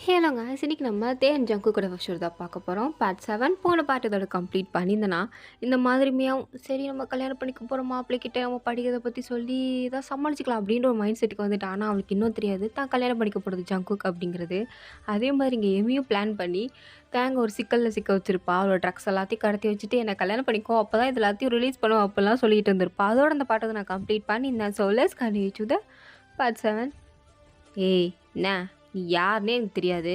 ஹலோங்க. இன்னைக்கு நம்ம தேன் ஜங்கு கூட ஃபர்ஸ்ட் தான் பார்க்க போறோம். பார்ட் 7 போன பார்ட் இதோட கம்ப்ளீட் பண்ணியிருந்தேனா, இந்த மாதிரி மியாவ் சரி நம்ம கல்யாணம் பண்ணிக்க போற மாப்பிள்ளைகிட்ட நம்ம படிக்கிறத பத்தி சொல்லி ஏதாவது சமாளிச்சுக்கலாம் அப்படின்ற ஒரு மைண்ட் செட்டுக்கு வந்துட்டா. ஆனா அவளுக்கு இன்னும் தெரியாது தான் கல்யாணம் பண்ணிக்க போறது ஜங்குக் அப்படிங்கிறது. அதே மாதிரி இங்க எமியும் பிளான் பண்ணி தேங்க ஒரு சிக்கல்ல சிக்க வச்சிருப்பா. அவளோட ட்ரக்ஸ் எல்லாத்தையும் கடத்தி வச்சுட்டு என்ன கல்யாணம் பண்ணிக்கோ அப்பதான் இது எல்லாத்தையும் ரிலீஸ் பண்ணுவேன் அப்படிலாம் சொல்லிட்டு இருந்திருப்பா. அதோட அந்த பாட்டை நான் கம்ப்ளீட் பண்ணியிருந்தேன். So let's continue to the part 7. ஏய் என்ன நீ யாருன்னே எனக்கு தெரியாது.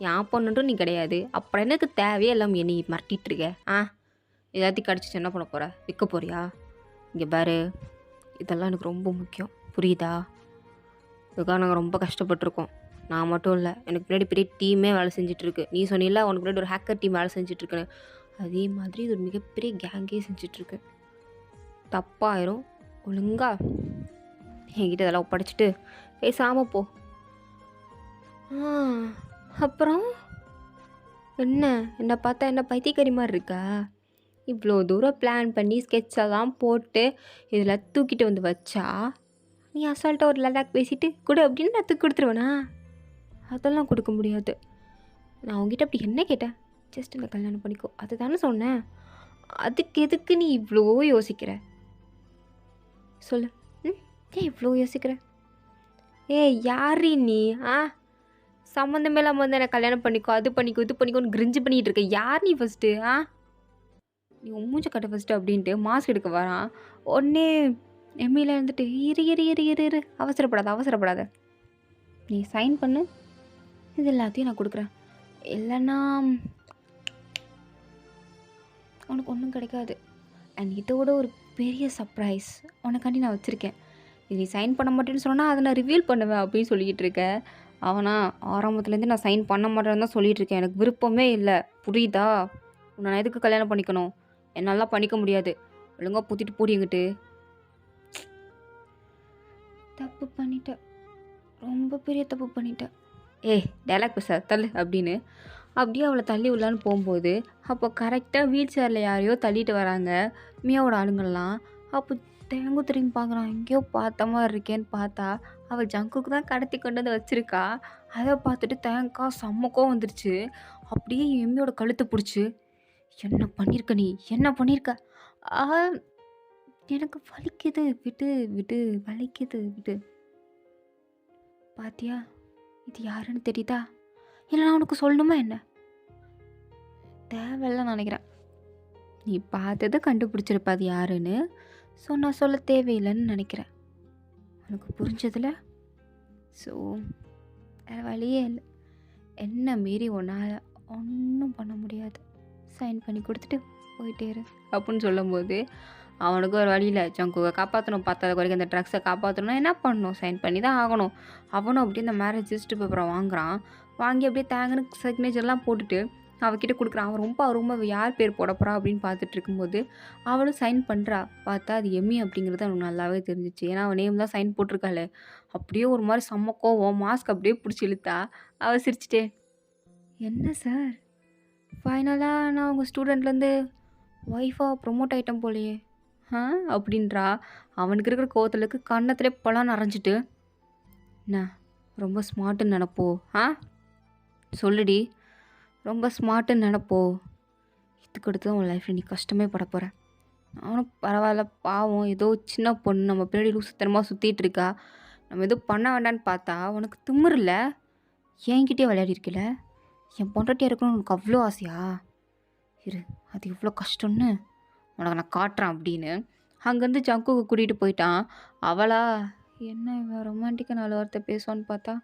என் பொண்ணுன்ட்டும் நீ கிடையாது. அப்புறம் எனக்கு தேவையே இல்லாமல் என்னை மிரட்டிட்டு இருக்க. எல்லாத்தையும் கடிச்சிட்டு என்ன பண்ண போற? விற்க போறியா? இங்கே பாரு, இதெல்லாம் எனக்கு ரொம்ப முக்கியம். புரியுதா? இதுக்காக நாங்கள் ரொம்ப கஷ்டப்பட்டுருக்கோம். நான் மட்டும் இல்லை, எனக்கு பின்னாடி பெரிய டீமே வேலை செஞ்சிட்ருக்கு. நீ சொன்னில உனக்கு பின்னாடி ஒரு ஹேக்கர் டீம் வேலை செஞ்சிட்ருக்குன்னு. அதே மாதிரி இது ஒரு மிகப்பெரிய கேங்கே செஞ்சிட்ருக்கு. தப்பாயிரும். ஒழுங்கா என்கிட்ட இதெல்லாம் ஒப்படைச்சிட்டு பேசாமல் போ. அப்புறம் என்ன என்னை பார்த்தா என்ன பைத்தியக்காரி மாதிரி இருக்கா? இவ்வளோ தூரம் பிளான் பண்ணி ஸ்கெட்செல்லாம் போட்டு இதில் தூக்கிட்டு வந்து வச்சா நீ அசால்ட்டாக ஒரு லடாக் பேசிட்டு கொடு அப்படின்னு நான் தூக்கி கொடுத்துருவேனா? அதெல்லாம் கொடுக்க முடியாது. நான் உங்ககிட்ட அப்படி என்ன கேட்டேன்? ஜஸ்ட் இந்த கல்யாணம் பண்ணிக்கோ அது தானே சொன்னேன். அதுக்கு எதுக்கு நீ இவ்வளோ யோசிக்கிற? சொல்லு. ஏன் இவ்வளோ யோசிக்கிற? யாரி நீ? சம்மந்தமே இல்லாமல் வந்து எனக்கு கல்யாணம் பண்ணிக்கோ அது பண்ணிக்கோ இது பண்ணிக்கோன்னு கிரிஞ்சு பண்ணிகிட்டு இருக்க. யார் நீ ஃபஸ்ட்டு? நீ மூஞ்ச கட்ட ஃபஸ்ட்டு அப்படின்ட்டு மாஸ்க் எடுக்க வரான். உடனே எம்மியில் இருந்துட்டு இரு இரு இரு இரு இரு அவசரப்படாத அவசரப்படாத, நீ சைன் பண்ணு, இது எல்லாத்தையும் நான் கொடுக்குறேன். இல்லைன்னா உனக்கு ஒன்றும் கிடைக்காது. அண்ட் இதோட ஒரு பெரிய சர்ப்ரைஸ் உனக்காண்டி நான் வச்சுருக்கேன். இது நீ சைன் பண்ண மாட்டேன்னு சொன்னால் அதை நான் ரிவீல் பண்ணுவேன் அப்படின்னு சொல்லிக்கிட்டு இருக்கேன். அவனா ஆரம்பத்துலேருந்து நான் சைன் பண்ண மாட்டேன்னு தான் சொல்லிகிட்டு இருக்கேன். எனக்கு விருப்பமே இல்லை, புரியுதா? உன்னை நான் எதுக்கு கல்யாணம் பண்ணிக்கணும்? என்னாலாம் பண்ணிக்க முடியாது. ஒழுங்காக பூத்திட்டு போடிங்கிட்டு. தப்பு பண்ணிட்டேன், ரொம்ப பெரிய தப்பு பண்ணிட்டேன். டைலாக் பேச தள்ளு அப்படின்னு அப்படியே அவளை தள்ளி விடலான்னு போகும்போது அப்போ கரெக்டாக வீல் சேரில் யாரையோ தள்ளிட்டு வராங்க மியாவோட ஆளுங்கள்லாம். அப்போ தேங்கு திரும்பி பார்க்குறான். எங்கேயோ பார்த்த மாதிரி இருக்கேன்னு பார்த்தா அவள் ஜங்குக்கு தான் கடத்தி கொண்டு வந்து வச்சுருக்கா. அதை பார்த்துட்டு தேங்காய் செம்மக்கோ வந்துருச்சு. அப்படியே எம்மியோட கழுத்தை பிடிச்சி என்ன பண்ணியிருக்க நீ? என்ன பண்ணியிருக்க? எனக்கு வலிக்குது, விட்டு விட்டு வலிக்குது விட்டு. பாத்தியா இது யாருன்னு தெரியுதா? இல்லை நான் உனக்கு சொல்லணுமா என்ன? தேவையில்ல நினைக்கிறேன். நீ பார்த்ததை கண்டுபிடிச்சிருப்ப அது யாருன்னு. ஸோ நான் சொல்ல தேவையில்லைன்னு நினைக்கிறேன். உனக்கு புரிஞ்சதில்ல? ஸோ வேறு வழியே இல்லை. என்ன மீறி ஒன்றால் ஒன்றும் பண்ண முடியாது. சைன் பண்ணி கொடுத்துட்டு போயிட்டே இரு அப்படின்னு சொல்லும்போது அவனுக்கு ஒரு வழியில் ஜங்குவை காப்பாற்றணும். பத்தாவது வரைக்கும் அந்த ட்ரக்ஸை காப்பாற்றணும்னா என்ன பண்ணணும்? சைன் பண்ணி தான் ஆகணும். அவனும் அப்படியே இந்த மேரேஜ் ரிஜிஸ்டர் பேப்பரை வாங்குறான். வாங்கி அப்படியே தேங்கன்னு சிக்னேச்சர்லாம் போட்டுட்டு அவகிட்ட கொடுக்குறான். அவன் ரொம்ப யார் பேர் போட போகிறா அப்படின்னு பார்த்துட்டு இருக்கும்போது அவளும் சைன் பண்ணுறா. பார்த்தா அது எம்மி அப்படிங்கிறது அவனுக்கு நல்லாவே தெரிஞ்சிச்சு. ஏன்னா அவன் நேம் தான் சைன் போட்டிருக்காளே. அப்படியே ஒரு மாதிரி செம்ம கோவம் மாஸ்க் அப்படியே பிடிச்சி இழுத்தா. அவள் சிரிச்சிட்டே, என்ன சார் ஃபைனலாக நான் உங்கள் ஸ்டூடெண்ட்லேருந்து ஒய்ஃபாக ப்ரொமோட் ஆகிட்டேன் போலையே அப்படின்றா. அவனுக்கு இருக்கிற கோவத்துலக்கு கன்னத்திலே பழம் அரைஞ்சிட்டு, என்ன ரொம்ப ஸ்மார்ட்டுன்னு நினப்போ? சொல்லுடி, ரொம்ப ஸ்மார்ட்டுன்னு நினப்போ? இதுக்கு அடுத்து தான் உன் லைஃப்பில் நீ கஷ்டமே பட போகிற. அவனும் பரவாயில்ல, பாவம் ஏதோ சின்ன பொண்ணு நம்ம பின்னாடி லூசுத்தனமாக சுற்றிட்டு இருக்கா, நம்ம எதுவும் பண்ண வேண்டான்னு பார்த்தா உனக்கு திமிரில்ல? என்கிட்டே விளையாடி இருக்கல. என் பொண்டாட்டியாக இருக்கணும்னு உனக்கு அவ்வளோ ஆசையா? இரு, அது எவ்வளோ கஷ்டம்னு உனக்கு நான் காட்டுறேன் அப்படின்னு அங்கேருந்து ஜங்குக்கு கூட்டிகிட்டு போயிட்டான். அவளா என்ன இவன் ரொமான்டிக்காக 4 வார்த்தை பேசுவான்னு பார்த்தா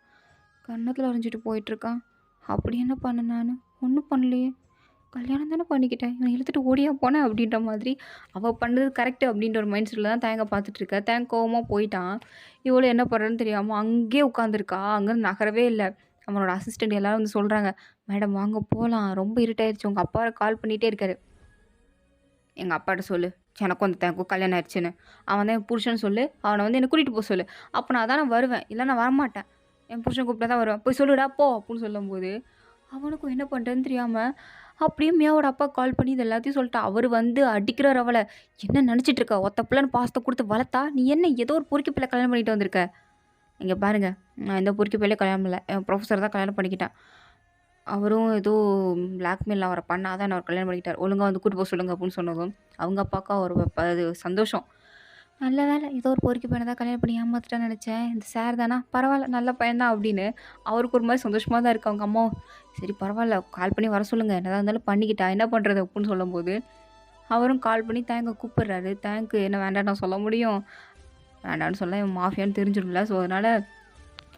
கன்னத்தில் வரைஞ்சிட்டு போயிட்டுருக்கான். அப்படி என்ன பண்ண? நான் ஒன்றும் பண்ணலையே, கல்யாணம் தானே பண்ணிக்கிட்டேன், இவனை இழுத்துட்டு ஓடியா போனேன் அப்படின்ற மாதிரி அவள் பண்ணது கரெக்டு அப்படின்ற ஒரு மைண்ட் செட்டில் தான் தேங்க பார்த்துட்ருக்கா. தேங்க கோவமாக போயிட்டான். இவ்வளோ என்ன பண்ணுறன்னு தெரியாமல் அங்கேயே உட்காந்துருக்கா. அங்கேருந்து நகரவே இல்லை. அவனோட அசிஸ்டண்ட் எல்லோரும் வந்து சொல்கிறாங்க, மேடம் வாங்க போகலாம், ரொம்ப இருட்டாயிருச்சு, உங்கள் அப்பா கால் பண்ணிகிட்டே இருக்காரு. எங்கள் அப்பாட்ட சொல்லு எனக்கும் அந்த தேங்கும் கல்யாணம் ஆயிடுச்சுன்னு. அவன் தான் என் புருஷன் சொல்லு, அவனை வந்து என்னை கூட்டிகிட்டு போக சொல்லு. அப்போ நான் தானே வருவேன், இல்லை நான் வரமாட்டேன், என் புருஷன் கூப்பிட்டா தான் வருவேன், போய் சொல்லுடா போ அப்படின்னு சொல்லும்போது அவனுக்கும் என்ன பண்ணுறேன்னு தெரியாமல் அப்படியே மியாவோட அப்பா கால் பண்ணி இது எல்லாத்தையும் சொல்லிட்டா. அவர் வந்து அடிக்கிறார் அவளை. என்ன நினச்சிட்டு இருக்க? ஒத்த பிள்ளைன்னு பாசத்தை கொடுத்து வளர்த்தா நீ என்ன ஏதோ ஒரு பொறுக்கி பிள்ளை கல்யாணம் பண்ணிட்டு வந்திருக்க? இங்கே பாருங்க, நான் எந்த பொறுக்கி பையிலே கல்யாணம் பண்ணல. என் ப்ரொஃபஸர் தான் கல்யாணம் பண்ணிக்கிட்டேன். அவரும் ஏதோ பிளாக்மெயில் அவரை பண்ணாதான் என்ன அவர் கல்யாணம் பண்ணிக்கிட்டார். ஒழுங்கா வந்து கூட்டு போக சொல்லுங்க அப்படின்னு சொன்னதும், அவங்க அப்பாவுக்கு ஒரு அது சந்தோஷம். நல்ல வேலை ஏதோ ஒரு பொறுக்கி பையனை தான் கல்யாணம் பண்ணி ஏமாத்துட்டேன்னு நினச்சேன். இந்த சார் தானா பரவாயில்ல நல்ல பையன் தான் அப்படின்னு அவருக்கு ஒரு மாதிரி சந்தோஷமாக தான் இருக்கு. அவங்க அம்மாவும் சரி பரவாயில்ல கால் பண்ணி வர சொல்லுங்கள் என்னதான் இருந்தாலும் பண்ணிக்கிட்டா என்ன பண்ணுறது அப்படின்னு சொல்லும்போது அவரும் கால் பண்ணி தேங்க கூப்பிடுறாரு. தேங்க்கு என்ன வேண்டாம் நான் சொல்ல முடியும், வேண்டான்னு சொல்ல இவன் மாஃபியான்னு தெரிஞ்சிடும்ல. ஸோ அதனால்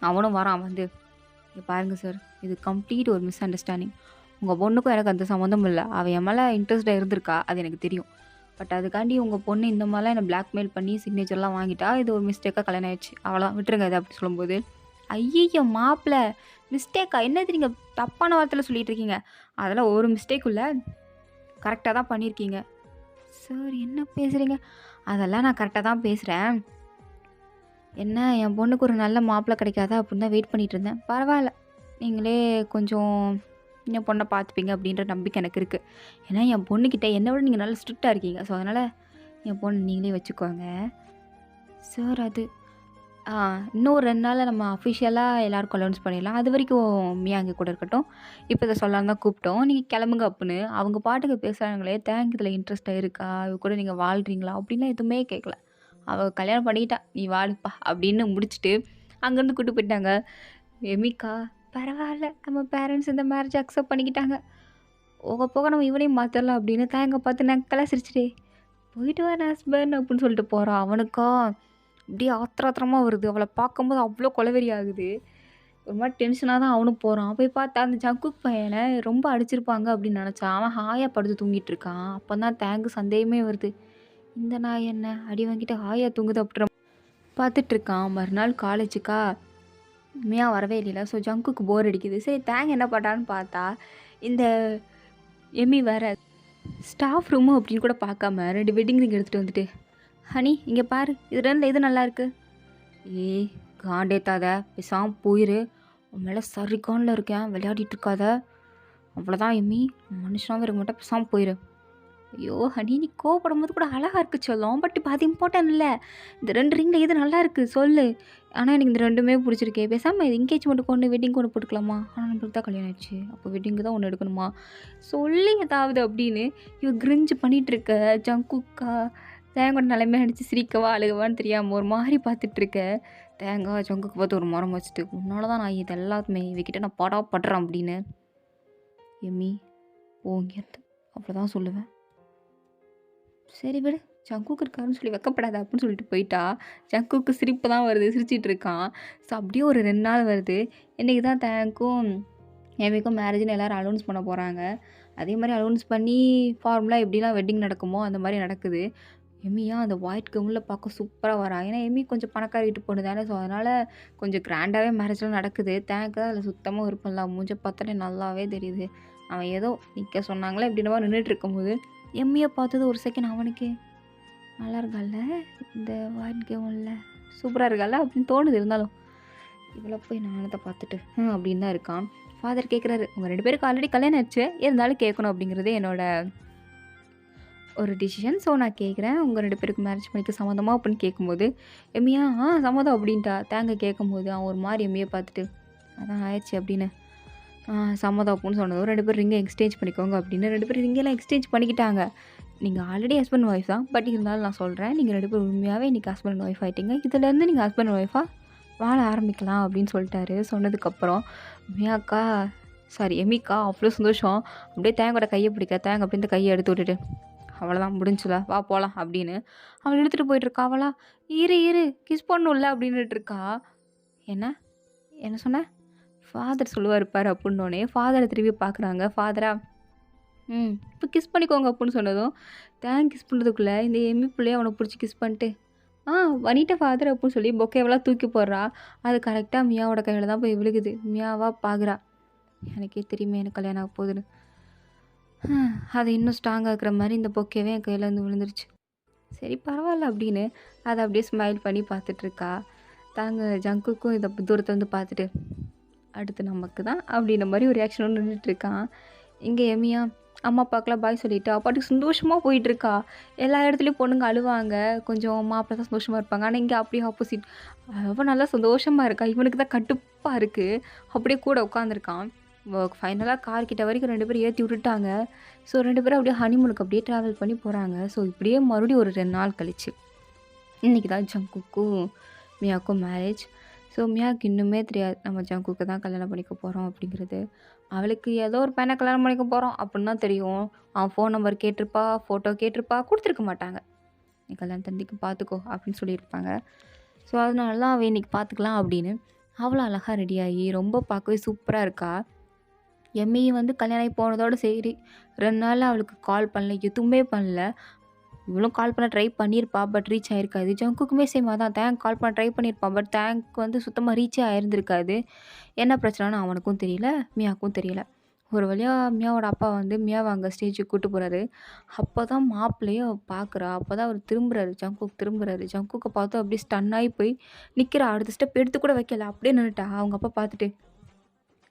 அவனும் வரான் வந்து, இங்கே பாருங்கள் சார் இது கம்ப்ளீட் ஒரு மிஸ் அண்டர்ஸ்டாண்டிங். உங்கள் பொண்ணுக்கும் எனக்கு அந்த சம்மந்தம் இல்லை. அவள் என் மேலே இன்ட்ரெஸ்ட்டாக இருந்திருக்கா அது எனக்கு தெரியும். பட் அதுக்காண்டி உங்கள் பொண்ணு இந்த மாதிரிலாம் என்னை பிளாக்மெயில் பண்ணி சிக்னேச்சர்லாம் வாங்கிட்டா இது ஒரு மிஸ்டேக்காக கல்யாணம் ஆயிடுச்சு அவ்வளோதான் விட்டுருங்க இது அப்படி சொல்லும்போது, ஐயய்யோ மாப்பிள்ள மிஸ்டேக்கா என்னது நீங்கள் தப்பான வார்த்தையில் சொல்லிட்டு இருக்கீங்க, அதெல்லாம் ஒரு மிஸ்டேக் இல்லை கரெக்டாக தான் பண்ணியிருக்கீங்க. சார் என்ன பேசுகிறீங்க? அதெல்லாம் நான் கரெக்டாக தான் பேசுகிறேன். என்ன என் பொண்ணுக்கு ஒரு நல்ல மாப்பிள்ளை கிடைக்காதா அப்படின்னு தான் வெயிட் பண்ணிகிட்டு இருந்தேன். பரவாயில்ல நீங்களே கொஞ்சம் என் பொண்ணை பார்த்துப்பீங்க அப்படின்ற நம்பிக்கை எனக்கு இருக்குது. ஏன்னா என் பொண்ணுக்கிட்ட என்னை விட நீங்கள் நல்லா ஸ்ட்ரிக்டாக இருக்கீங்க. ஸோ அதனால் என் பொண்ணு நீங்களே வச்சுக்கோங்க. சார் அது இன்னும் ஒரு 2 நாளில் நம்ம அஃபிஷியலாக எல்லாருக்கும் அலௌன்ஸ் பண்ணிடலாம். அது வரைக்கும் மியா அங்கே கூட இருக்கட்டும். இப்போ இதை சொல்லலான்னு தான் கூப்பிட்டோம். நீங்கள் கிளம்புங்க அப்புடின்னு. அவங்க பாட்டுக்கு பேசுகிறாங்களே தேங்க் இதில் இன்ட்ரெஸ்ட்டாக இருக்கா இவ கூட நீங்கள் வாழ்கிறீங்களா அப்படின்லாம் எதுவுமே கேட்கல. அவள் கல்யாணம் பண்ணிக்கிட்டா நீ வாடுப்பா அப்படின்னு முடிச்சுட்டு அங்கேருந்து கூட்டு போயிட்டாங்க. எமிக்கா பரவாயில்ல நம்ம பேரண்ட்ஸ் இந்த மேரேஜ் அக்செப்ட் பண்ணிக்கிட்டாங்க, போக போக நம்ம இவனையும் மாற்றலாம் அப்படின்னு தேங்க பார்த்து நக்கெல்லாம் சிரிச்சிட்டே போயிட்டு வரேன் ஹஸ்பண்ட் அப்படின்னு சொல்லிட்டு போகிறான். அவனுக்கா அப்படியே ஆத்திரமாக வருது. அவளை பார்க்கும்போது அவ்வளோ கொலவெறி ஆகுது. ஒரு மாதிரி டென்ஷனாக தான் அவனும் போகிறான். போய் பார்த்தா அந்த ஜங்குக் பையனை ரொம்ப அடிச்சிருப்பாங்க அப்படின்னு நினச்சான். அவன் ஹாயாக படுத்து தூங்கிட்டு இருக்கான். அப்போ தான் தேங்கு சந்தேகமே வருது, இந்த நாய் என்ன அடி வாங்கிட்டு ஹாயாக தூங்குது அப்படின்ற பார்த்துட்ருக்கான். மறுநாள் காலேஜுக்கா மியா வரவே இல்லைல்ல. ஸோ ஜங்குக்கு போர் அடிக்குது. சரி தேங்க் என்ன பண்ணான்னு பார்த்தா இந்த எம்மி வேறு ஸ்டாஃப் ரூமு அப்படின்னு கூட பார்க்காம 2 வெட்டிங் ரிங் எடுத்துகிட்டு வந்துட்டு, ஹனி இங்கே பாரு இது 2ல் எது நல்லாயிருக்கு. ஏய் காண்டேத்தாத பேசாம போயிரு, உன் மேலே சரிகானில் இருக்கேன் விளையாடிட்டு இருக்காத, அவ்வளோதான் எம்மி மனுஷனாகவே இருக்க மாட்டேன் பேசாமல் போயிரு. ஐயோ ஹனி நீ கோவப்படும் போது கூட அழகாக இருக்கு சொல்லும், பட் இப்போ அது இம்பார்ட்டன் இல்லை. இந்த 2 ரிங்கில் எது நல்லா இருக்குது சொல்லு. ஆனால் எனக்கு இந்த 2மே பிடிச்சிருக்கே, பேசாமல் இது எங்கேஜ்மெண்ட்டுக்கு ஒன்று வெட்டிங்க்கு ஒன்று போட்டுக்கலாமா. ஆனால் நம்மளுக்கு தான் கல்யாணம் ஆயிடுச்சு அப்போ வெட்டிங்கு தான் ஒன்று எடுக்கணுமா சொல்லி ஏதாவது அப்படின்னு இவ கிரிஞ்சு பண்ணிகிட்ருக்க. ஜங்குக்கா தேங்காய் நிலைமை அடித்து சிரிக்கவா அழுகவான்னு தெரியாமல் ஒரு மாதிரி பார்த்துட்ருக்க. தேங்காய் ஜங்குக்கு பார்த்து ஒரு மரம் வச்சுட்டு, உன்னால தான் நான் இது எல்லாத்துமே இவகிட்ட நான் படுறேன் அப்படின்னு. எம்மி போங்கிறது அவ்வளோதான் சொல்லுவேன். சரி விடு ஜங்குக்கு இருக்காருன்னு சொல்லி வெக்கப்படாத அப்படின்னு சொல்லிட்டு போயிட்டா. ஜங்குக்கு சிரிப்பு தான் வருது, சிரிச்சிட்டு இருக்கான். ஸோ அப்படியே ஒரு 2 நாள் வருது. இன்றைக்கி தான் தேங்க்கும் எமிக்கும் மேரேஜ்னு எல்லோரும் அலௌன்ஸ் பண்ண போகிறாங்க. அதே மாதிரி அலௌன்ஸ் பண்ணி ஃபார்முலா எப்படிலாம் வெட்டிங் நடக்குமோ அந்த மாதிரி நடக்குது. எமியா அந்த ஒயிட் கவுனில் பார்க்க சூப்பராக வரா. ஏன்னா எமி கொஞ்சம் பணக்கார வீட்டு பொண்ணு தானே. ஸோ அதனால் கொஞ்சம் கிராண்டாகவே மேரேஜ்லாம் நடக்குது. தேங்க்கு தான் அதில் சுத்தமாக விருப்பம் இல்லை. மூஞ்ச பார்த்தாலே நல்லாவே தெரியுது. அவன் ஏதோ நிற்க சொன்னாங்களே இப்படின்ற மாதிரி நின்றுட்டு இருக்கும்போது எம்மியை பார்த்தது ஒரு செகண்ட் அவனுக்கே நல்லா இருக்கால இந்த ஒயிட் கவுனில் சூப்பராக இருக்கால அப்படின்னு தோணுது. இருந்தாலும் இவ்வளோ போய் நானத்தை பார்த்துட்டு அப்படின்னு தான் இருக்கான். ஃபாதர் கேட்குறாரு, உங்கள் 2 பேருக்கு ஆல்ரெடி கல்யாணம் ஆச்சு, இருந்தாலும் கேட்கணும் அப்படிங்கிறது என்னோட ஒரு டிசிஷன். ஸோ நான் கேட்குறேன் உங்கள் 2 பேருக்கு மேரேஜ் பண்ணிக்க சம்மந்தமாக அப்படின்னு கேட்கும்போது எம்மியா சம்மதம் அப்படின்ட்டா. தேங்க கேட்கும்போது அவன் ஒரு மாதிரி எம்மியை பார்த்துட்டு அதான் ஆயிடுச்சு அப்படின்னு சம்மதம் அப்படின்னு சொன்னதும் 2 பேரும் ரிங்கை எக்ஸ்சேஞ்ச் பண்ணிக்கோங்க அப்படின்னு 2 பேரும் ரிங்கெல்லாம் எக்ஸ்சேஞ்ச் பண்ணிக்கிட்டாங்க. நீங்கள் ஆல்ரெடி ஹஸ்பண்ட் ஒய்ஃப் தான், பட் இருந்தாலும் நான் சொல்கிறேன் நீங்கள் 2 பேரும் உண்மையாகவே இன்றைக்கி ஹஸ்பண்ட் ஒய்ஃப் ஆகிட்டீங்க, இதுலேருந்து நீங்கள் ஹஸ்பண்ட் ஒய்ஃபாக வாழ ஆரம்பிக்கலாம் அப்படின்னு சொல்லிட்டாரு. சொன்னதுக்கப்புறம் மியாக்கா எமிக்கா அவ்வளோ சந்தோஷம். அப்படியே தேங்கோட கையை பிடிக்க தேங்க அப்படி இந்த கையை எடுத்து விட்டுட்டு அவ்வளோதான் முடிஞ்சுல வா போகலாம் அப்படின்னு அவள் எடுத்துகிட்டு போயிட்டுருக்கா. அவளா இரு கிஸ் பண்ணும்ல அப்படின்னுட்டு இருக்கா. என்ன என்ன சொன்ன ஃபாதர் சொல்லுவார் பாரு அப்படின்னோடனே ஃபாதரை திரும்பி பார்க்குறாங்க. ஃபாதரா இப்போ கிஸ் பண்ணிக்கோங்க அப்படின்னு சொன்னதும் தேங்க் கிஸ் பண்ணுறதுக்குள்ளே இந்த எம்மி பிள்ளைய அவனை பிடிச்சி கிஸ் பண்ணிட்டு வனிட்ட ஃபாதர் அப்படின்னு சொல்லி பொக்கையெல்லாம் தூக்கி போடுறா. அது கரெக்டாக மியாவோட கையில் தான் போய் விழுகுது. மியாவாக பார்க்குறா, எனக்கே தெரியுமே எனக்கு கல்யாணம் ஆக போகுதுன்னு. அது இன்னும் ஸ்ட்ராங்காக இருக்கிற மாதிரி இந்த பொக்கையவே என் கையில் வந்து விழுந்துருச்சு. சரி பரவாயில்ல அப்படின்னு அதை அப்படியே ஸ்மைல் பண்ணி பார்த்துட்ருக்கா. ஜங்குக்கும் இதை தூரத்தை வந்து பார்த்துட்டு அடுத்து நமக்கு தான் அப்படின்ற மாதிரி ஒரு ரியாக்ஷன் நின்றுட்டுருக்கான். இங்கே எமியா அம்மா அப்பாக்கெல்லாம் பாய் சொல்லிட்டு அவ பாட்டுக்கு சந்தோஷமாக போயிட்டுருக்கா. எல்லா இடத்துலையும் பொண்ணுங்க அழுவாங்க. கொஞ்சம் மாப்பிள்ளை தான் சந்தோஷமா இருப்பாங்க. ஆனா இங்க அப்படியே ஆப்போசிட். அவ நல்லா சந்தோஷமா இருக்கா. இவனுக்கு தான் கடுப்பா இருக்கு. அப்படியே கூட உட்காந்துருக்கான். ஃபைனலா கார் கிட்ட வரைக்கும் 2 பேரும் ஏத்தி விட்டுட்டாங்க. ஸோ 2 பேரும் அப்படியே ஹனிமூனுக்கு அப்படியே ட்ராவல் பண்ணி போறாங்க. ஸோ இப்படியே மறுபடியும் ஒரு 2 நாள் கழிச்சு, இன்னைக்கு தான் ஜங்குக்கும் மியாவுக்கும் மேரேஜ். ஸோ மியாவுக்கு இன்னுமே தெரியாது நம்ம ஜங்குக்கு தான் கல்யாணம் பண்ணிக்க போகிறோம் அப்படிங்கிறது. அவளுக்கு ஏதோ ஒரு பையனை கல்யாணம் பண்ணிக்க போகிறோம் அப்படின்னு தான் தெரியும். அவன் ஃபோன் நம்பர் கேட்டிருப்பா, ஃபோட்டோ கேட்டிருப்பா, கொடுத்துருக்க மாட்டாங்க. நீ கல்யாணத்தன்னைக்கு பார்த்துக்கோ அப்படின்னு சொல்லியிருப்பாங்க. ஸோ அதனால தான் அவள் இன்னைக்கு பார்த்துக்கலாம் அப்படின்னு அவ்வளோ அழகாக ரெடியாகி ரொம்ப பார்க்கவே சூப்பராக இருக்கா. எம்மி வந்து கல்யாணம் ஆகி போனதோட சரி 2 நாள் அவளுக்கு கால் பண்ணல, எதுவுமே பண்ணல. இவளும் கால் பண்ண ட்ரை பண்ணியிருப்பா. பட் ரீச் ஆயிருக்காது. ஜங்குக்குமே சேம் அதான். தேங்க் கால் பண்ண ட்ரை பண்ணியிருப்பான். பட் தேங்க் வந்து சுத்தமாக ரீச்சே ஆயிருந்திருக்காது. என்ன பிரச்சனைன்னு அவனுக்கும் தெரியல, மியாவுக்கும் தெரியல. ஒரு வழியா மியாவோட அப்பா வந்து மியாவை அங்கே ஸ்டேஜுக்கு கூட்டு போறாரு. அப்போ தான் மாப்பிள்ளையே பார்க்குறா. அப்போ தான் அவர் திரும்புறாரு. ஜங்குக் திரும்புறாரு. ஜங்குக்கை பார்த்து அப்படியே ஸ்டன் ஆகி போய் நிற்கிறா. அடுத்த ஸ்டெப் எடுத்து கூட வைக்கல. அப்படியே நின்னுட்டா. அவங்க அப்பா பார்த்துட்டு,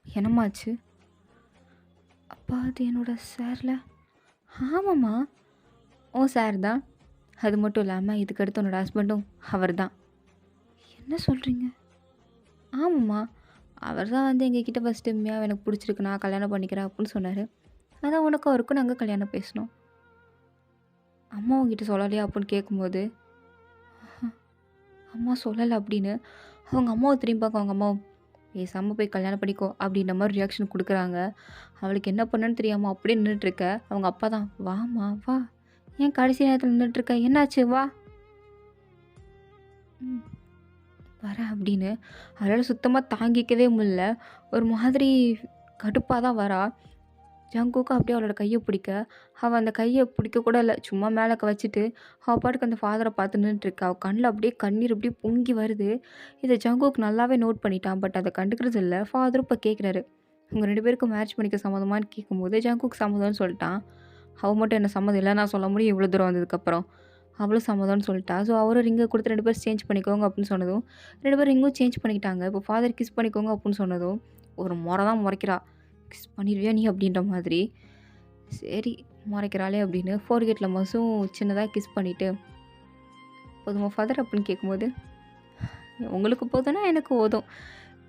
என்னம்மாச்சு? அப்பா அது என்னோட சார்ல. ஆமாம்மா, உன் சார் தான். அது மட்டும் இல்லாமல் இதுக்கடுத்து உன்னோட ஹஸ்பண்டும் அவர் தான். என்ன சொல்கிறீங்க? ஆமாம்மா, அவர் தான் வந்து எங்ககிட்ட ஃபஸ்ட்டு மியாவை எனக்கு பிடிச்சிருக்கு, நான் கல்யாணம் பண்ணிக்கிறேன் அப்படின்னு சொன்னார். அதான் உனக்கும் அவருக்கும் நாங்கள் கல்யாணம் பேசினோம். அம்மா உங்ககிட்ட சொல்லலையா அப்படின்னு கேட்கும்போது, அம்மா சொல்லலை அப்படின்னு அவங்க அம்மாவை திரும்பி பார்க்க அவங்க அம்மாவும் பேசாமல் போய் கல்யாணம் பண்ணிக்கோ அப்படின்ற மாதிரி ரியாக்ஷன் கொடுக்குறாங்க. அவளுக்கு என்ன பண்ணுன்னு தெரியாமல் அப்படியே நின்றுட்டுருக்க. அவங்க அப்பா தான், வாம்மா வா, ஏன் கடைசி நேரத்தில் நின்றுட்டுருக்க, என்னாச்சு வா. ம் வரேன் அப்படின்னு அவளால் சுத்தமாக தாங்கிக்கவே முடியல. ஒரு மாதிரி கடுப்பாக தான் வரா. ஜங்குக்கு அப்படியே அவளோட கையை பிடிக்க, அவள் அந்த கையை பிடிக்க கூட இல்லை, சும்மா மேலே வச்சுட்டு அவள் பாட்டுக்கு அந்த ஃபாதரை பார்த்து நின்றுட்டுருக்கா. அவள் கண்ணில் அப்படியே கண்ணீர் அப்படியே பொங்கி வருது. இதை ஜங்குக்கு நல்லாவே நோட் பண்ணிட்டான். பட் அதை கண்டுக்கிறது இல்லை. ஃபாதரும் இப்போ கேட்குறாரு, உங்கள் 2 பேருக்கும் மேட்ச் பண்ணிக்க சம்மதமானு கேட்கும்போது ஜங்குக்கு சம்மதம்னு சொல்லிட்டான். அவள் மட்டும் என்ன சம்மதம் இல்லை நான் சொல்ல முடியும் இவ்வளோ தூரம் வந்ததுக்கப்புறம். அவளும் சம்மதம்னு சொல்லிட்டா. ஸோ அவரும் ரிங்கை கொடுத்து 2 பேரும் சேஞ்ச் பண்ணிக்கோங்க அப்படின்னு சொன்னதும் 2 பேரும் ரிங்கும் சேஞ்ச் பண்ணிக்கிட்டாங்க. இப்போ ஃபாதர் கிஸ் பண்ணிக்கோங்க அப்படின்னு சொன்னதும் ஒரு முறை தான் முறைக்கிறா. கிஸ் பண்ணிடுவியா நீ அப்படின்ற மாதிரி. சரி முறைக்கிறாளே அப்படின்னு ஃபோர்கேட்டில் மசும் சின்னதாக கிஸ் பண்ணிவிட்டு, போதுமா ஃபாதர் அப்படின்னு கேட்கும்போது, உங்களுக்கு போதும்னா எனக்கு போதும்.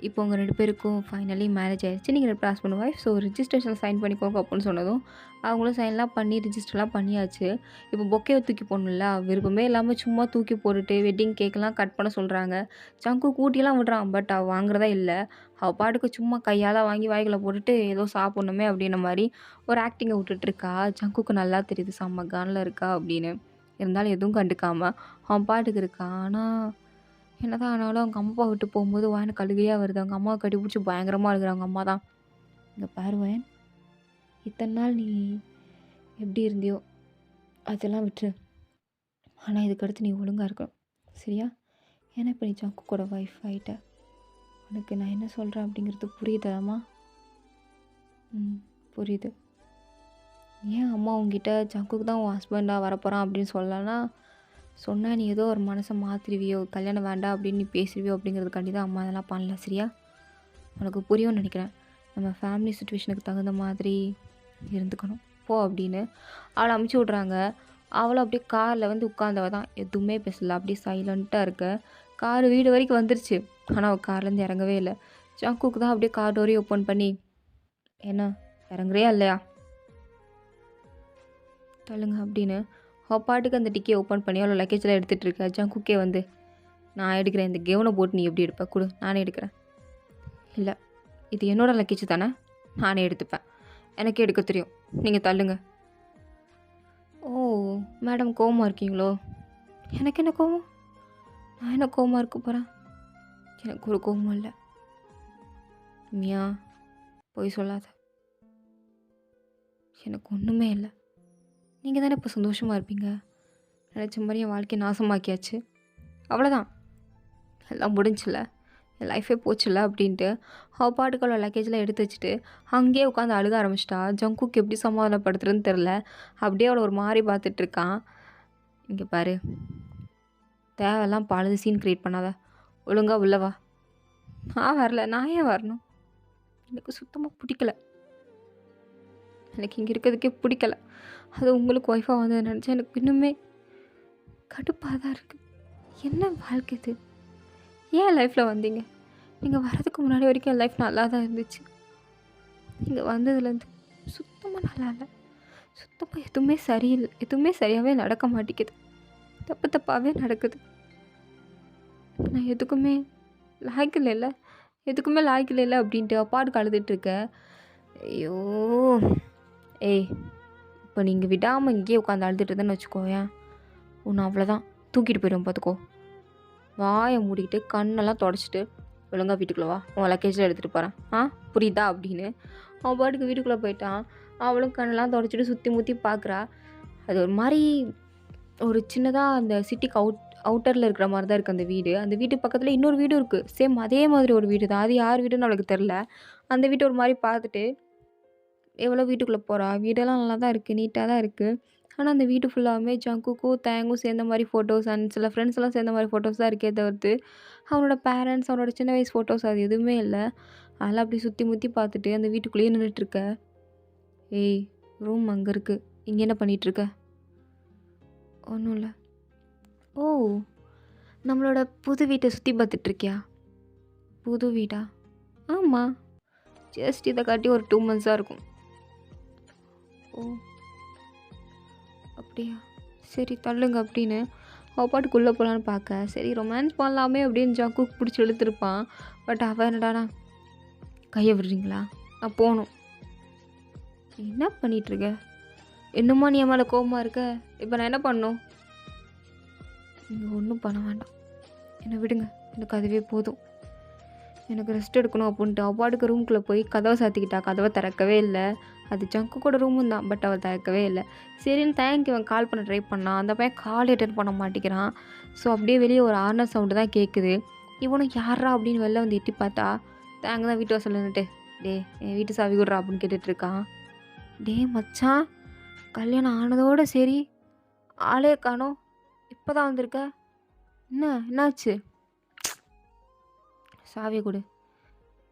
இப்போ உங்கள் 2 பேருக்கும் ஃபைனலி மேரேஜ் ஆயிடுச்சு. நீங்கள் 2 பேரும் husband wife. So registration sign பண்ணிக்கோங்க அப்படின்னு சொன்னதும் அவங்களும் சைன்லாம் பண்ணி ரிஜிஸ்டர்லாம் பண்ணியாச்சு. இப்போ பொக்கேவை தூக்கி போடணும்ல, விருப்பமே இல்லாமல் சும்மா தூக்கி போட்டுட்டு வெட்டிங் கேக்கெலாம் கட் பண்ண சொல்கிறாங்க. ஜங்கு கூட்டிலாம் விடுறான். பட் அவள் வாங்குறதா இல்லை. அவள் பாட்டுக்கு சும்மா கையால் வாங்கி வாய்க்குள்ள போட்டுட்டு ஏதோ சாப்பிட்ணுமே அப்படின்ற மாதிரி ஒரு ஆக்டிங்கை விட்டுட்டுருக்கா. ஜங்குக்கு நல்லா தெரியுது செம்ம கானில் இருக்கா அப்படின்னு. இருந்தாலும் எதுவும் கண்டுக்காமல் அவன் பாட்டுக்கு இருக்கான். ஆனால் என்னதான் ஆனாலும் அவங்க அம்மா விட்டு போகும்போது எனக்கு அழுகையாக வருது. அவங்க அம்மாவை கட்டி பிடிச்சி பயங்கரமாக அழுகுறாங்க. அவங்க அம்மா தான், இங்கே பாரு வயன், இத்தனை நாள் நீ எப்படி இருந்தியோ அதெல்லாம் விட்டுரு. ஆனால் இதுக்கடுத்து நீ ஒழுங்காக இருக்கணும், சரியா? ஏன்னா இப்போ நீ ஜங்குக்கோட ஒய்ஃப் ஆகிட்ட. உனக்கு நான் என்ன சொல்கிறேன் அப்படிங்கிறது புரியுதாம்மா? புரியுது. ஏன் அம்மா உங்ககிட்ட ஜங்குக்கு தான் உன் ஹஸ்பண்டாக வரப்போகிறான் அப்படின்னு சொல்லலான்னா, சொன்னால் நீ ஏதோ ஒரு மனசை மாற்றிடுவியோ, கல்யாணம் வேண்டாம் அப்படின்னு நீ பேசுவியோ அப்படிங்கிறதுக்காண்டி தான் அம்மா அதெல்லாம் பண்ணல, சரியா? உனக்கு புரியும்னு நினைக்கிறேன். நம்ம ஃபேமிலி சுச்சுவேஷனுக்கு தகுந்த மாதிரி இருந்துக்கணும் போ அப்படின்னு அவளை அமுச்சு விட்றாங்க. அவளும் அப்படியே காரில் வந்து உட்காந்தவ தான், எதுவுமே பேசல, அப்படியே சைலண்ட்டாக இருக்க. கார் வீடு வரைக்கும் வந்துருச்சு. ஆனால் அவள் கார்லேருந்து இறங்கவே இல்லை. ஜங்குக்கு தான் அப்படியே கார் டோரையும் ஓப்பன் பண்ணி, என்ன இறங்குறியா இல்லையா சொல்லுங்க அப்படின்னு அவள் பாட்டுக்கு அந்த டிக்கியை ஓப்பன் பண்ணி அவளை லக்கேஜெலாம் எடுத்துகிட்டு இருக்கா. ஜங்குக்கே வந்து, நான் எடுக்கிறேன், இந்த கெவனை போட்டு நீ எப்படி எடுப்ப, கொடு நானே எடுக்கிறேன். இல்லை இது என்னோடய லக்கேஜ் தானே, நானே எடுத்துப்பேன், எனக்கு எடுக்க தெரியும், நீங்கள் தள்ளுங்க. ஓ மேடம் கோவமாக இருக்கீங்களோ? எனக்கு என்ன கோவம்? நான் என்ன கோவமாக இருக்க போகிறேன்? எனக்கு ஒரு கோவமும் இல்லை. மியா போய் சொல்லாத, எனக்கு ஒன்றுமே இல்லை. நீங்கள் தானே இப்போ சந்தோஷமாக இருப்பீங்க. நினச்ச மாதிரி என் வாழ்க்கையை நாசமாக்கியாச்சு, அவ்வளோதான், எல்லாம் முடிஞ்சில்ல, என் லைஃபே போச்சுல்ல அப்படின்ட்டு அவள் பாட்டுக்கு அவளை லக்கேஜெலாம் எடுத்து வச்சுட்டு அங்கேயே உட்காந்து அழுக ஆரம்பிச்சிட்டா. ஜங்குக்கு எப்படி சமாதானப்படுத்துறதுன்னு தெரில. அப்படியே அவளை ஒரு மாதிரி பார்த்துட்ருக்கான். இங்கே பாரு, தேவையெல்லாம் பழுது சீன் க்ரியேட் பண்ணாத, ஒழுங்காக உள்ளவா. நான் வரல, நான் ஏன் வரணும்? எனக்கு சுத்தமாக பிடிக்கல. எனக்கு இங்கே இருக்கிறதுக்கே பிடிக்கல. அது உங்களுக்கு ஒய்ஃபாக வந்ததை நினச்சா எனக்கு இன்னுமே கடுப்பாக தான் இருக்குது. என்ன வாழ்க்கை இது? ஏன் லைஃப்பில் வந்தீங்க? நீங்கள் வர்றதுக்கு முன்னாடி வரைக்கும் என் லைஃப் நல்லா தான் இருந்துச்சு. நீங்கள் வந்ததுலேருந்து சுத்தமாக நல்லா இல்லை. சுத்தமாக எதுவுமே சரியில்லை. எதுவுமே சரியாகவே நடக்க மாட்டேங்குது. தப்பு தப்பாகவே நடக்குது. நான் எதுக்குமே லாய்க்கு இல்லை, எதுக்குமே லாய்க்கு இல்லை அப்படின்ட்டு அப்பாட்டுக்கு அழுதுட்டுருக்க. ஐயோ ஏய், இப்போ நீங்கள் விடாமல் இங்கேயே உட்காந்து அழுதுட்டு இருந்தேன்னு வச்சுக்கோயேன், உன்னை அவ்வளோதான் தூக்கிட்டு போயிடும் பார்த்துக்கோ. வாயை மூடிக்கிட்டு கண்ணெல்லாம் தொடச்சிட்டு ஒழுங்காக வீட்டுக்குள்ளே வா, உன் லக்கேஜில் எடுத்துகிட்டு போகிறேன், புரியுதா அப்படின்னு அவன் பாட்டுக்கு வீட்டுக்குள்ளே போயிட்டான். அவளும் கண்ணெல்லாம் தொடச்சிட்டு சுற்றி முற்றி பார்க்குறா. அது ஒரு மாதிரி ஒரு சின்னதாக அந்த சிட்டிக்கு அவுட்டரில் இருக்கிற மாதிரி தான் இருக்குது அந்த வீடு. அந்த வீட்டு பக்கத்தில் இன்னொரு வீடும் இருக்குது. சேம் அதே மாதிரி ஒரு வீடு தான். அது யார் வீடுன்னு அவளுக்கு தெரில. அந்த வீட்டை ஒரு மாதிரி பார்த்துட்டு எவ்வளோ வீட்டுக்குள்ளே போகிறா. வீடெல்லாம் நல்லா தான் இருக்குது, நீட்டாக தான் இருக்குது. ஆனால் அந்த வீடு ஃபுல்லாகவே ஜங்குக்கும் தேங்கும் சேர்ந்த மாதிரி ஃபோட்டோஸ் அண்ட் சில ஃப்ரெண்ட்ஸ்லாம் சேர்ந்த மாதிரி ஃபோட்டோஸ் தான் இருக்கே தவிர்த்து அவனோட பேரண்ட்ஸ், அவனோட சின்ன வயசு ஃபோட்டோஸ் அது எதுவுமே இல்லை. அதெல்லாம் அப்படி சுற்றி முற்றி பார்த்துட்டு அந்த வீட்டுக்குள்ளேயே நின்றுட்டுருக்க. ஏய், ரூம் அங்கே இருக்குது, இங்கே என்ன பண்ணிகிட்ருக்க? ஒன்றும் இல்லை. ஓ, நம்மளோட புது வீட்டை சுற்றி பார்த்துட்ருக்கியா? புது வீடா? ஆமாம், ஜஸ்ட் இதை காட்டி ஒரு 2 months தான் இருக்கும். ஓ அப்படியா, சரி தள்ளுங்க அப்படின்னு அவள் பாட்டுக்குள்ளே போகலான்னு பார்க்க, சரி ரொமான்ஸ் பண்ணலாமே அப்படின்னு ஜங்குக்கு பிடிச்சி இழுத்துருப்பான். பட் அவள் என்னடானா, கையை விடுறீங்களா, நான் போகணும். என்ன பண்ணிகிட்ருக்க? இன்னுமா நீ என் மேலே கோபமாக இருக்க? இப்போ நான் என்ன பண்ணணும்? நீங்கள் ஒன்றும் பண்ண வேண்டாம், என்னை விடுங்க, எனக்கு அதுவே போதும். எனக்கு ரெஸ்ட் எடுக்கணும் அப்படின்ட்டு அவள் பாட்டுக்கு ரூம்குள்ளே போய் கதவை சாத்திக்கிட்டா. கதவை திறக்கவே இல்லை. அது ஜங்கு கூட ரூமும் தான், பட் அவள் திறக்கவே இல்லை. சரின்னு தேங்க் இவன் கால் பண்ண ட்ரை பண்ணான். அந்த பையன் கால் அட்டென்ட் பண்ண மாட்டேங்கிறான். ஸோ அப்படியே வெளியே ஒரு ஆர்னர் சவுண்டு தான் கேட்குது. இவனும் யாரா அப்படின்னு வெளில வந்து எட்டி பார்த்தா தேங்க தான் வீட்டு வாசல் நின்றுட்டு, டே என் வீட்டு சாவி விட்றா அப்படின்னு கேட்டுட்ருக்கான். டே மச்சான், கல்யாணம் ஆனதோடு சரி ஆளே காணோம், இப்போ தான் வந்திருக்க, என்னாச்சு? சாவியை கொடு.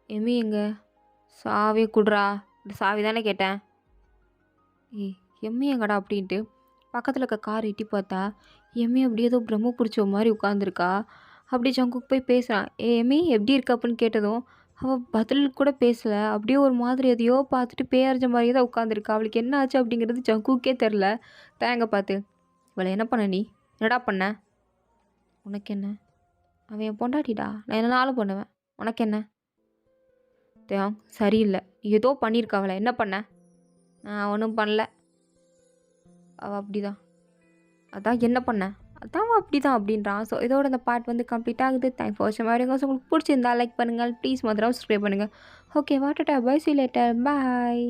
எம்மி எங்க? சாவியை குடுறா. சாவி தானே கேட்டேன். ஏய், எம்மி எங்கடா அப்படின்ட்டு பக்கத்தில் இருக்க கார் எட்டி பார்த்தா எம்மி அப்படியே ஏதோ பிரம்ம பிடிச்ச மாதிரி உட்காந்துருக்கா. அப்படி ஜங்குக்கு போய் பேசுகிறான். எம்மி எப்படி இருக்க அப்படின்னு கேட்டதும் அவள் பதில் கூட பேசலை. அப்படியே ஒரு மாதிரி எதையோ பார்த்துட்டு பேயறிஞ்ச மாதிரியே தான் உட்காந்துருக்கா. அவளுக்கு என்ன ஆச்சு அப்படிங்கிறது ஜங்குக்கே தெரில. தேங்க பார்த்து, இவளை என்ன பண்ண, நீ என்னடா பண்ண? உனக்கு என்ன? அவன் என் பொண்டாட்டிடா, நான் என்னனாலும் பண்ணுவேன், உனக்கு என்ன? தேங் சரியில்லை, ஏதோ பண்ணியிருக்கா. அவளை என்ன பண்ண? நான் ஒன்றும் பண்ணல, அவள் அப்படி தான். அதான் என்ன பண்ண? அதான் அவள் அப்படி தான் அப்படின்றான். ஸோ இதோட இந்த பார்ட் வந்து கம்ப்ளீட் ஆகுது. தேங்க்ஸ் ஃபார் வாட்சிங். ஸோ உங்களுக்கு பிடிச்சிருந்தா லைக் பண்ணுங்கள், ப்ளீஸ் மறந்துடாம சப்ஸ்கிரைப் பண்ணுங்கள். Okay, water bye, see later, பாய்.